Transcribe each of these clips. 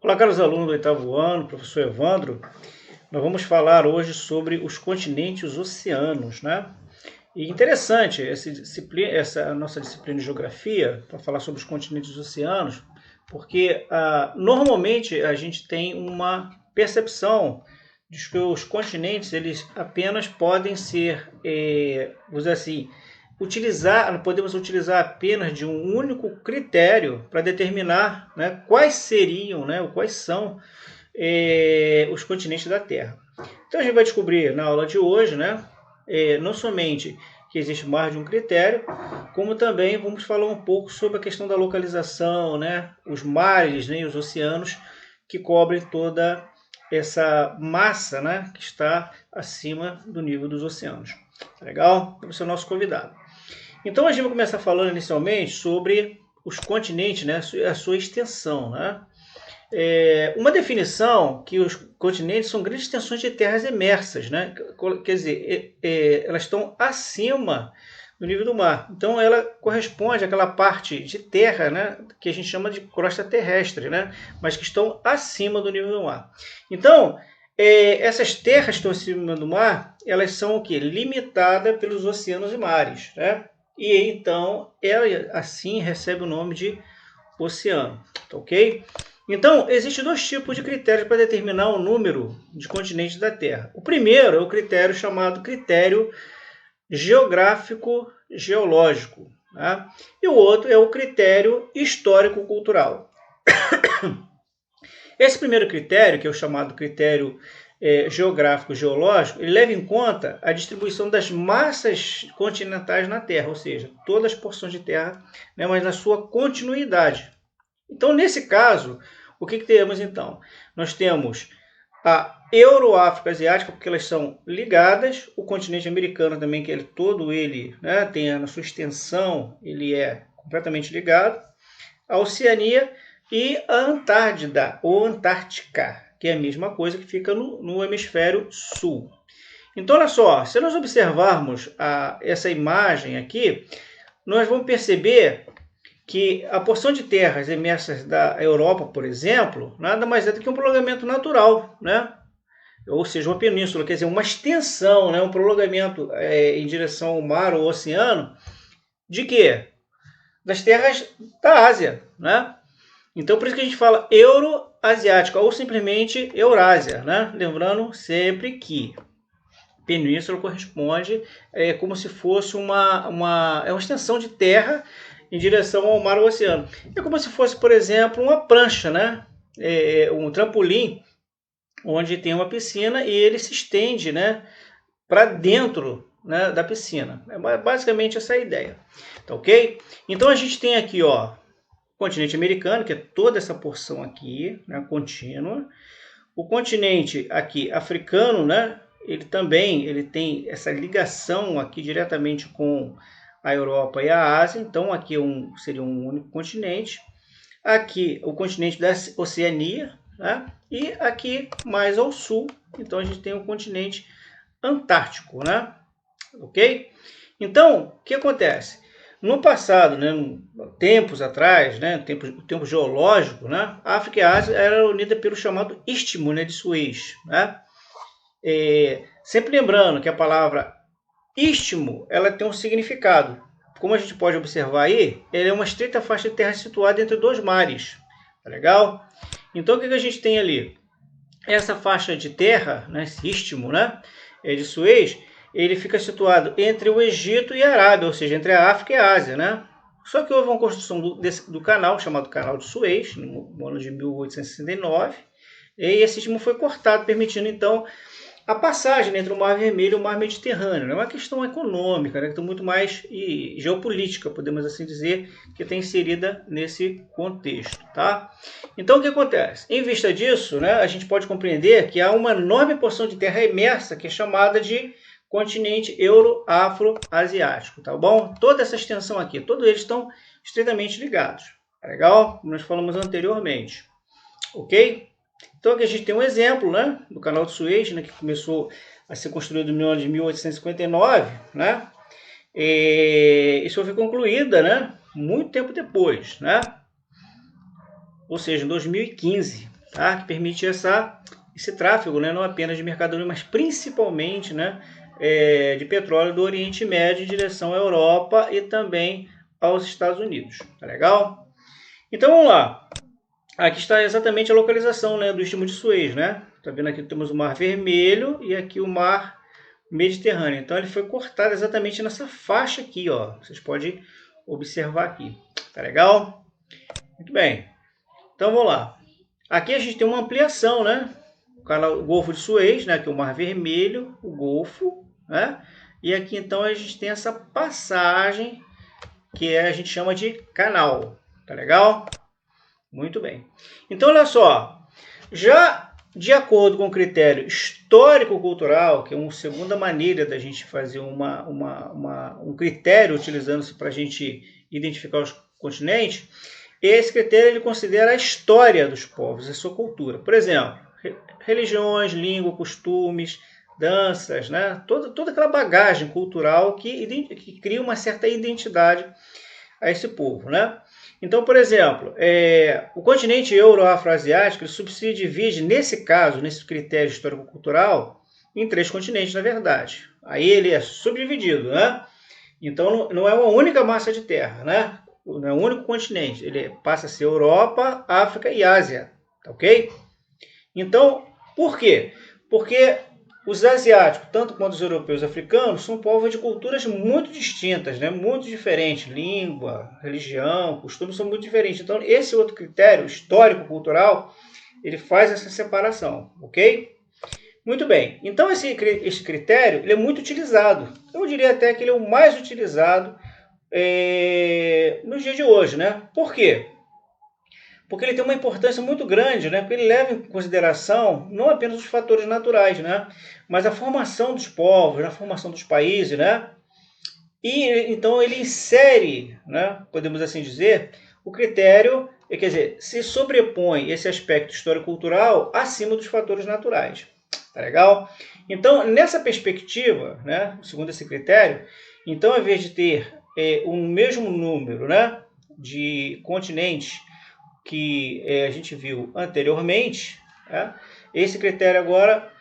Olá, caros alunos do oitavo ano, professor Evandro. Nós vamos falar hoje sobre os continentes e os oceanos, né? E interessante essa nossa disciplina de geografia, para falar sobre os continentes e os oceanos, porque normalmente a gente tem uma percepção de que os continentes eles apenas podem ser, vamos dizer assim, podemos utilizar apenas de um único critério para determinar, né, quais seriam, né, ou quais são os continentes da Terra. Então a gente vai descobrir na aula de hoje, né, não somente que existe mais de um critério, como também vamos falar um pouco sobre a questão da localização, né, os mares, né, e os oceanos que cobrem toda essa massa, né, que está acima do nível dos oceanos. Legal? Esse é o nosso convidado. Então a gente vai começar falando inicialmente sobre os continentes, né, a sua extensão, né? Uma definição que os continentes são grandes extensões de terras emersas, né? Quer dizer, elas estão acima do nível do mar. Então ela corresponde àquela parte de terra, né, que a gente chama de crosta terrestre, né, mas que estão acima do nível do mar. Então essas terras que estão acima do mar, elas são o quê? Limitadas pelos oceanos e mares, né? E então ela assim recebe o nome de oceano, tá ok? Então, existem dois tipos de critérios para determinar o número de continentes da Terra. O primeiro é o critério chamado critério geográfico-geológico, tá? E o outro é o critério histórico-cultural. Esse primeiro critério, que é o chamado critério geográfico-geológico, ele leva em conta a distribuição das massas continentais na Terra, ou seja, todas as porções de terra, né, mas na sua continuidade. Então, nesse caso, o que temos então? Nós temos a Euroáfrica Asiática, porque elas são ligadas, o continente americano também, que todo ele, né, tem na sua extensão, ele é completamente ligado, a Oceania e a Antártida, ou Antártica, que é a mesma coisa, que fica no hemisfério sul. Então, olha só, se nós observarmos essa imagem aqui, nós vamos perceber que a porção de terras emersas da Europa, por exemplo, nada mais é do que um prolongamento natural, né? Ou seja, uma península, quer dizer, uma extensão, né? Um prolongamento em direção ao mar ou oceano, de quê? Das terras da Ásia, né? Então, por isso que a gente fala Euroasiática ou simplesmente Eurásia, né? Lembrando sempre que península corresponde como se fosse uma extensão de terra em direção ao mar ou ao oceano. É como se fosse, por exemplo, uma prancha, né? Um trampolim onde tem uma piscina e ele se estende, né, para dentro, né, da piscina. É basicamente essa a ideia. Tá ok? Então a gente tem aqui, ó, o continente americano, que é toda essa porção aqui, né, contínua. O continente aqui africano, né, ele tem essa ligação aqui diretamente com a Europa e a Ásia. Então aqui seria um único continente. Aqui o continente da Oceania, né, e aqui mais ao sul, então a gente tem o continente antártico, né? Ok? Então, o que acontece? No passado, né, tempos atrás, né, tempo geológico, né, a África e a Ásia eram unidas pelo chamado Istmo, né, de Suez. Né? Sempre lembrando que a palavra istmo ela tem um significado. Como a gente pode observar aí, ele é uma estreita faixa de terra situada entre dois mares. Tá legal? Então, o que a gente tem ali? Essa faixa de terra, né, esse istmo, né, de Suez, ele fica situado entre o Egito e a Arábia, ou seja, entre a África e a Ásia, né? Só que houve uma construção do canal, chamado Canal de Suez, no ano de 1869, e esse istmo foi cortado, permitindo, então, a passagem entre o Mar Vermelho e o Mar Mediterrâneo. É uma questão econômica, né, muito mais geopolítica, podemos assim dizer, que está inserida nesse contexto. Tá? Então, o que acontece? Em vista disso, né, a gente pode compreender que há uma enorme porção de terra emersa, que é chamada de continente euro-afro-asiático. Tá bom? Toda essa extensão aqui, todos eles estão estritamente ligados. Tá legal? Como nós falamos anteriormente. Ok? Então aqui a gente tem um exemplo, né, do canal de Suez, né, que começou a ser construído no ano de 1859, né? Isso foi concluída, né, muito tempo depois, né? Ou seja, em 2015. tá? Que permite esse tráfego, né? Não apenas de mercadoria, mas principalmente, né? De petróleo do Oriente Médio em direção à Europa e também aos Estados Unidos. Tá legal? Então vamos lá. Aqui está exatamente a localização, né, do Istmo de Suez, né? Tá vendo aqui temos o Mar Vermelho e aqui o Mar Mediterrâneo. Então ele foi cortado exatamente nessa faixa aqui, ó. Vocês podem observar aqui. Tá legal? Muito bem. Então vamos lá. Aqui a gente tem uma ampliação, né? O Golfo de Suez, né? Que é o Mar Vermelho, o Golfo, né? E aqui então a gente tem essa passagem que a gente chama de canal. Tá legal? Muito bem. Então, olha só. Já de acordo com o critério histórico-cultural, que é uma segunda maneira da gente fazer um critério utilizando-se para a gente identificar os continentes, esse critério ele considera a história dos povos, a sua cultura. Por exemplo, religiões, língua, costumes, danças, né? Toda aquela bagagem cultural que cria uma certa identidade a esse povo, né? Então, por exemplo, o continente euro-afroasiático ele se divide, nesse caso, nesse critério histórico-cultural, em 3 continentes, na verdade. Aí ele é subdividido, né? Então, não é uma única massa de terra, né? Não é um único continente. Ele passa a ser Europa, África e Ásia, tá ok? Então, por quê? Porque os asiáticos, tanto quanto os europeus e africanos, são povos de culturas muito distintas, né? Muito diferentes. Língua, religião, costumes são muito diferentes. Então, esse outro critério histórico-cultural, ele faz essa separação, ok? Muito bem. Então, esse critério ele é muito utilizado. Eu diria até que ele é o mais utilizado nos dias de hoje, né? Por quê? Porque ele tem uma importância muito grande, né? Porque ele leva em consideração não apenas os fatores naturais, né? Mas a formação dos povos, a formação dos países, né? E então ele insere, né? Podemos assim dizer, o critério, quer dizer, se sobrepõe esse aspecto histórico-cultural acima dos fatores naturais. Tá legal? Então, nessa perspectiva, né? Segundo esse critério, então, ao invés de ter o mesmo número, né? De continentes que a gente viu anteriormente, né? Esse critério agora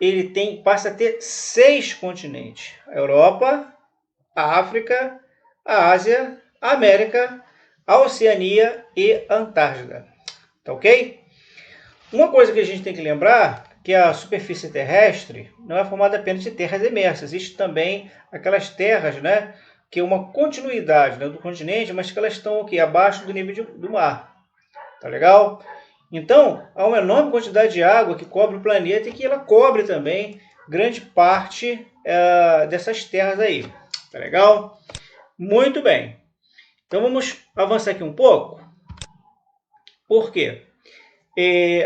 ele passa a ter 6 continentes: a Europa, a África, a Ásia, a América, a Oceania e a Antártida. Tá ok? Uma coisa que a gente tem que lembrar que a superfície terrestre não é formada apenas de terras imersas. Existe também aquelas terras, né, que é uma continuidade, né, do continente, mas que elas estão aqui abaixo do nível do mar. Tá legal? Então, há uma enorme quantidade de água que cobre o planeta e que ela cobre também grande parte dessas terras aí. Tá legal? Muito bem. Então, vamos avançar aqui um pouco. Por quê?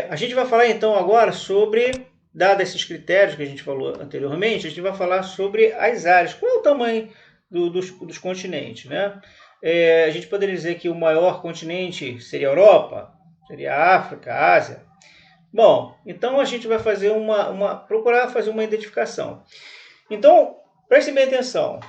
A gente vai falar então agora sobre, dados esses critérios que a gente falou anteriormente, a gente vai falar sobre as áreas. Qual é o tamanho dos continentes, né? A gente poderia dizer que o maior continente seria a Europa, seria a África, a Ásia. Bom, então a gente vai fazer procurar fazer uma identificação. Então, prestem bem atenção.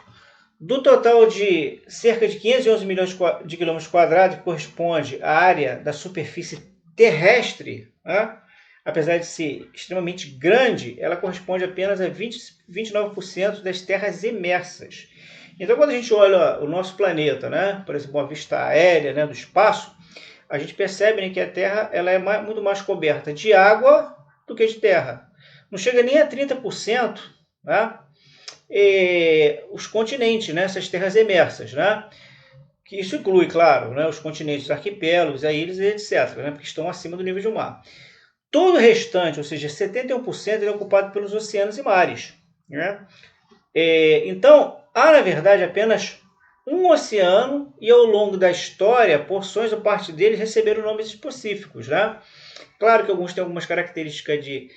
Do total de cerca de 511 milhões de quilômetros quadrados, que corresponde à área da superfície terrestre, né? Apesar de ser extremamente grande, ela corresponde apenas a 29% das terras imersas. Então, quando a gente olha o nosso planeta, né, por exemplo, uma vista aérea, né, do espaço, a gente percebe, né, que a Terra ela é muito mais coberta de água do que de terra. Não chega nem a 30%, né, os continentes, né, essas terras imersas, né, que isso inclui, claro, né, os continentes, arquipélagos, as ilhas e etc., né, porque estão acima do nível do mar. Todo o restante, ou seja, 71%, é ocupado pelos oceanos e mares, né? Então, há, na verdade, apenas um oceano e, ao longo da história, porções ou parte deles receberam nomes específicos, né? Claro que alguns têm algumas características de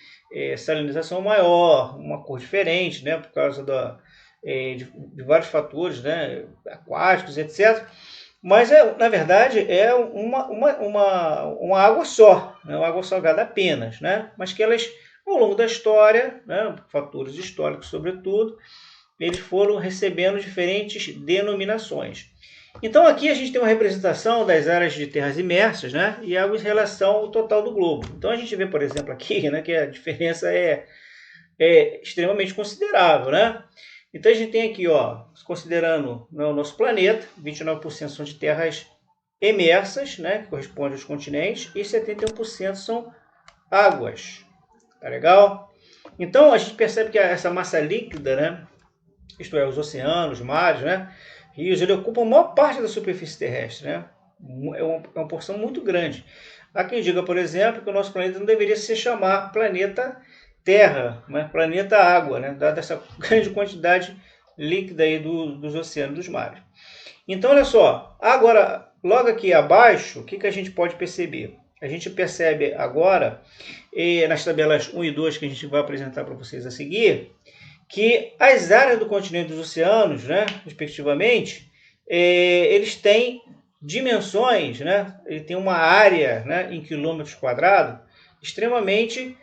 salinização maior, uma cor diferente, né? Por causa de vários fatores, né? Aquáticos, etc. Mas, na verdade, é uma água só, né? Uma água salgada apenas, né? Mas que elas, ao longo da história, né? Fatores históricos, sobretudo, eles foram recebendo diferentes denominações. Então aqui a gente tem uma representação das áreas de terras imersas, né, e águas em relação ao total do globo. Então a gente vê, por exemplo, aqui, né, que a diferença é extremamente considerável, né? Então a gente tem aqui, ó, considerando, né, o nosso planeta, 29% são de terras emersas, né, que corresponde aos continentes, e 71% são águas. Tá legal? Então a gente percebe que essa massa líquida, né, isto é, os oceanos, mares, né, rios, ele ocupa a maior parte da superfície terrestre, né? É uma porção muito grande. Há quem diga, por exemplo, que o nosso planeta não deveria se chamar planeta Terra, mas planeta Água, né? Dada essa grande quantidade líquida aí dos oceanos, dos mares. Então, olha só, agora, logo aqui abaixo, o que a gente pode perceber? A gente percebe agora, nas tabelas 1 e 2 que a gente vai apresentar para vocês a seguir, que as áreas do continente dos oceanos, né, respectivamente, eles têm dimensões, né, ele tem uma área, né, em quilômetros quadrados extremamente,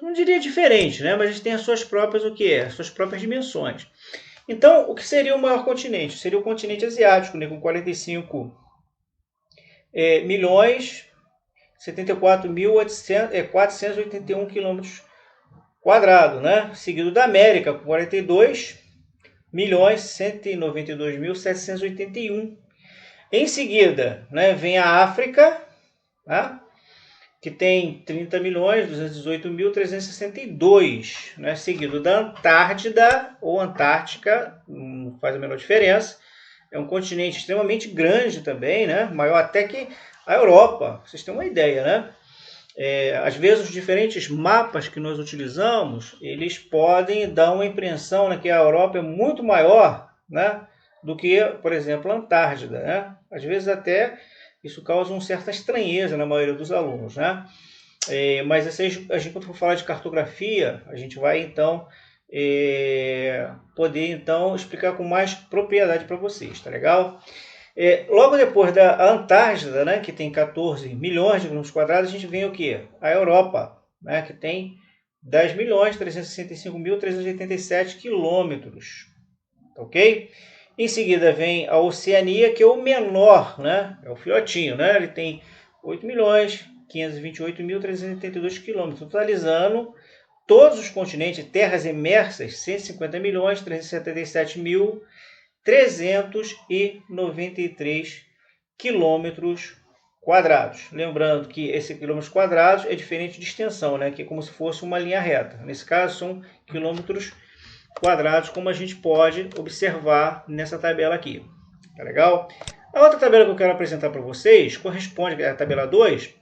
não diria diferente, né, mas eles têm as suas próprias, as suas próprias dimensões. Então, o que seria o maior continente? Seria o continente asiático, né, com 45 milhões 74.481 quilômetros quadrados, né? Seguido da América, com 42 milhões 192.781. Em seguida, né, vem a África, tá? Que tem 30.218.362, né? Seguido da Antártida ou Antártica, não faz a menor diferença. É um continente extremamente grande também, né? Maior até que a Europa, vocês têm uma ideia, né? Às vezes os diferentes mapas que nós utilizamos, eles podem dar uma impressão, né, que a Europa é muito maior, né, do que, por exemplo, a Antártida, né? Às vezes até isso causa uma certa estranheza na maioria dos alunos, né? Mas a gente, quando for falar de cartografia, a gente vai então poder então explicar com mais propriedade para vocês, tá legal? Logo depois da Antártida, né, que tem 14 milhões de quilômetros quadrados, a gente vem o quê? A Europa, né, que tem 10.365.387 quilômetros, ok? Em seguida vem a Oceania, que é o menor, né, é o filhotinho, né, ele tem 8.528.382 quilômetros, totalizando todos os continentes, terras emersas, 150.377.393 quilômetros quadrados. Lembrando que esse quilômetros quadrados é diferente de extensão, né? Que é como se fosse uma linha reta. Nesse caso, são quilômetros quadrados, como a gente pode observar nessa tabela aqui. Tá legal? A outra tabela que eu quero apresentar para vocês corresponde à tabela 2.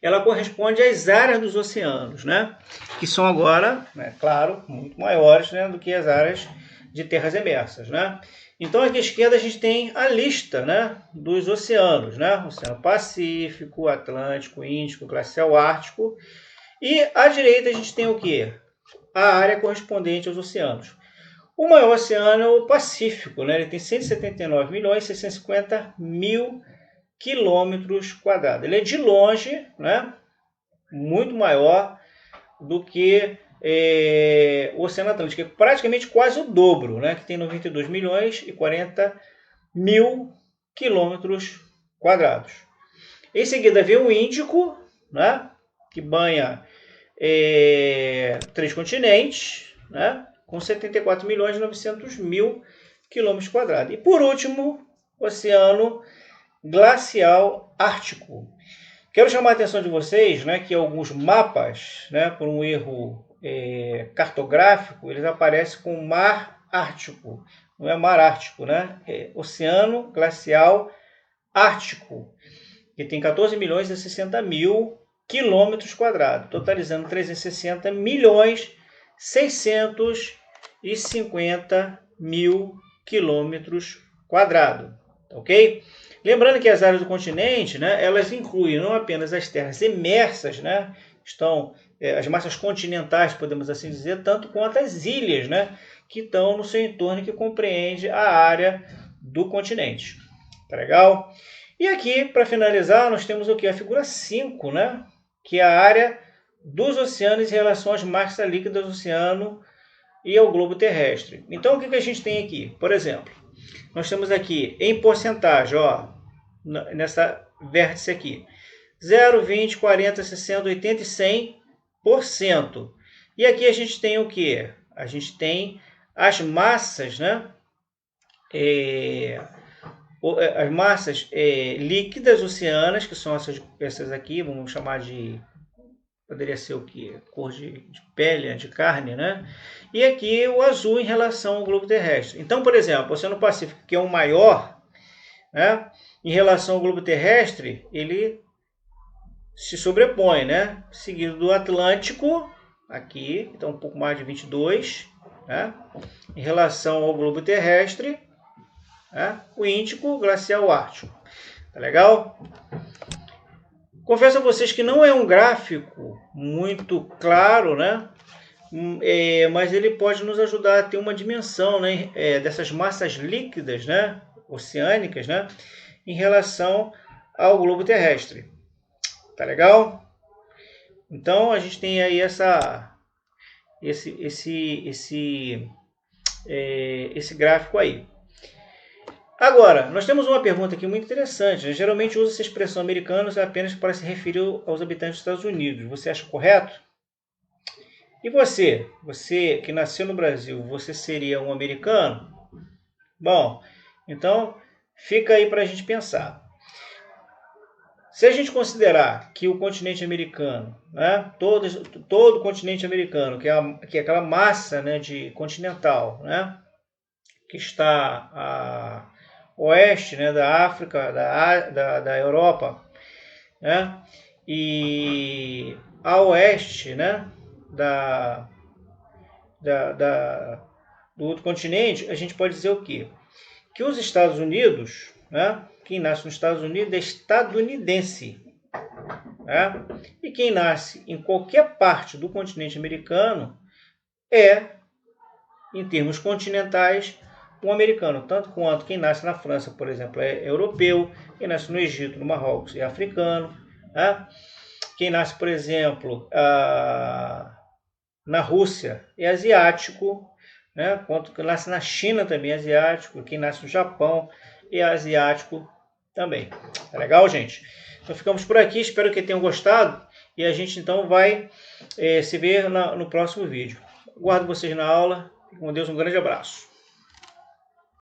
Ela corresponde às áreas dos oceanos, né? Que são agora, né, claro, muito maiores, né, do que as áreas de terras emersas, né? Então aqui à esquerda a gente tem a lista, né, dos oceanos, né? Oceano Pacífico, Atlântico, Índico, Glacial, Ártico. E à direita a gente tem o quê? A área correspondente aos oceanos. O maior oceano é o Pacífico, né? Ele tem 179.650.000 quilômetros quadrados. Ele é de longe, né, muito maior do que o Oceano Atlântico, que é praticamente quase o dobro, né, que tem 92.040.000 quilômetros quadrados. Em seguida vem o Índico, né, que banha 3 continentes, né, com 74.900.000 quilômetros quadrados. E por último, o Oceano Glacial Ártico. Quero chamar a atenção de vocês, né, que alguns mapas, né, por um erro cartográfico, eles aparecem com Mar Ártico. Não é Mar Ártico, né? É Oceano Glacial Ártico, que tem 14.060.000 quilômetros quadrados, totalizando 360.650.000 quilômetros quadrados. Ok? Lembrando que as áreas do continente, né, elas incluem não apenas as terras emersas, né, estão as massas continentais, podemos assim dizer, tanto quanto as ilhas, né, que estão no seu entorno, que compreende a área do continente. Tá legal? E aqui, para finalizar, nós temos o que? A figura 5, né, que é a área dos oceanos em relação às massas líquidas do oceano e ao globo terrestre. Então, o que a gente tem aqui? Por exemplo, nós temos aqui em porcentagem, ó, nessa vértice aqui, 0, 20, 40, 60, 80 e 100%. E aqui a gente tem o que? A gente tem as massas, né? As massas líquidas oceanas, que são essas aqui, vamos chamar de, poderia ser o que? Cor de pele, de carne, né? E aqui o azul em relação ao globo terrestre. Então, por exemplo, o Oceano Pacífico, que é o maior, né? Em relação ao globo terrestre, ele se sobrepõe, né? Seguido do Atlântico, aqui, então um pouco mais de 22, né? Em relação ao globo terrestre, né? O Índico, o glacial ártico. Tá legal? Confesso a vocês que não é um gráfico muito claro, né? Mas ele pode nos ajudar a ter uma dimensão, né? Dessas massas líquidas, né? Oceânicas, né? Em relação ao globo terrestre. Tá legal? Então a gente tem aí esse gráfico aí. Agora, nós temos uma pergunta aqui muito interessante. Né? Geralmente usa essa expressão americanos apenas para se referir aos habitantes dos Estados Unidos. Você acha correto? E você? Você que nasceu no Brasil, você seria um americano? Bom, então fica aí para a gente pensar. Se a gente considerar que o continente americano, né, todo o continente americano, que é aquela massa, né, continental, né, que está a oeste, né, da África, da Europa, né, e a oeste, né, do outro continente, a gente pode dizer o quê? Que os Estados Unidos, né, quem nasce nos Estados Unidos é estadunidense. Né? E quem nasce em qualquer parte do continente americano é, em termos continentais, um americano. Tanto quanto quem nasce na França, por exemplo, é europeu. Quem nasce no Egito, no Marrocos, é africano. Né? Quem nasce, por exemplo, na Rússia é asiático. Né? Quanto quem nasce na China também é asiático. Quem nasce no Japão é asiático também. Tá legal, gente? Então ficamos por aqui. Espero que tenham gostado. E a gente então vai se ver no próximo vídeo. Aguardo vocês na aula. Fique com Deus. Um grande abraço.